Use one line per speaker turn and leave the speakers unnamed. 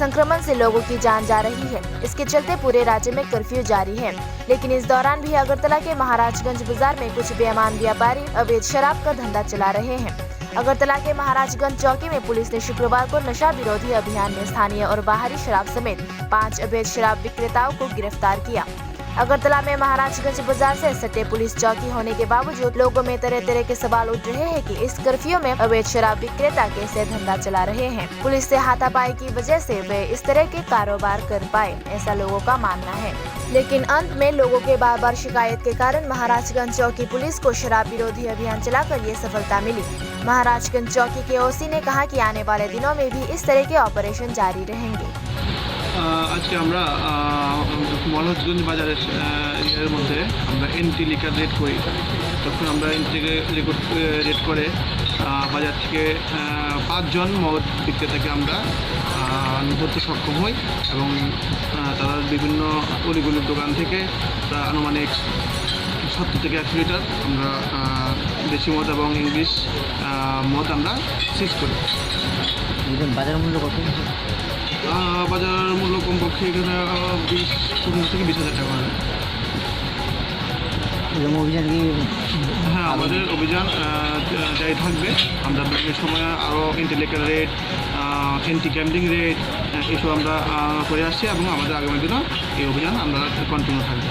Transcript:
संक्रमण से लोगों की जान जा रही है। इसके चलते पूरे राज्य में कर्फ्यू जारी है, लेकिन इस दौरान भी अगरतला के महाराजगंज बाजार में कुछ बेईमान व्यापारी अवैध शराब का धंधा चला रहे हैं। अगरतला के महाराजगंज चौकी में पुलिस ने शुक्रवार को नशा विरोधी अभियान में स्थानीय और बाहरी शराब समेत 5 अवैध शराब विक्रेताओं को गिरफ्तार किया। अगरतला में महाराजगंज बाजार से सटे पुलिस चौकी होने के बावजूद लोगों में तरह तरह के सवाल उठ रहे हैं कि इस कर्फ्यू में अवैध शराब विक्रेता कैसे धंधा चला रहे हैं। पुलिस से हाथापाई की वजह से वे इस तरह के कारोबार कर पाए, ऐसा लोगों का मानना है। लेकिन अंत में लोगों के बार बार शिकायत के कारण महाराजगंज चौकी पुलिस को शराब विरोधी अभियान चलाकर ये सफलता मिली। महाराजगंज चौकी के ओसी ने कहा कि आने वाले दिनों में भी इस तरह के ऑपरेशन जारी रहेंगे।
আজকে আমরা মহারাজগঞ্জ বাজারের এর মধ্যে আমরা এন্ট্রি লিকার রেড করি। তখন আমরা এন্ট্রি রেড করে বাজার থেকে 5 জন মদ বিক্রেতাকে আমরা ধরতে সক্ষম হই এবং তারা বিভিন্ন অলিগলির দোকান থেকে আনুমানিক 70 থেকে 100 লিটার আমরা দেশি মদ এবং ইংলিশ মদ আমরা সিজ করি।
বাজার মূল্য কত?
বাজার মূল্য কমপক্ষে এখানে 15 থেকে 20,000 টাকা হবে।
অভিযান কি?
হ্যাঁ, আমাদের অভিযান জারি থাকবে। আমরা বিভিন্ন সময় আরও ইন্টেলেক্টাল রেড, এন্টি ক্যাম্পিং রেড এসব আমরা করে আসছি এবং আমাদের আগামী দিনও এই অভিযান আমরা কন্টিনিউ থাকবে।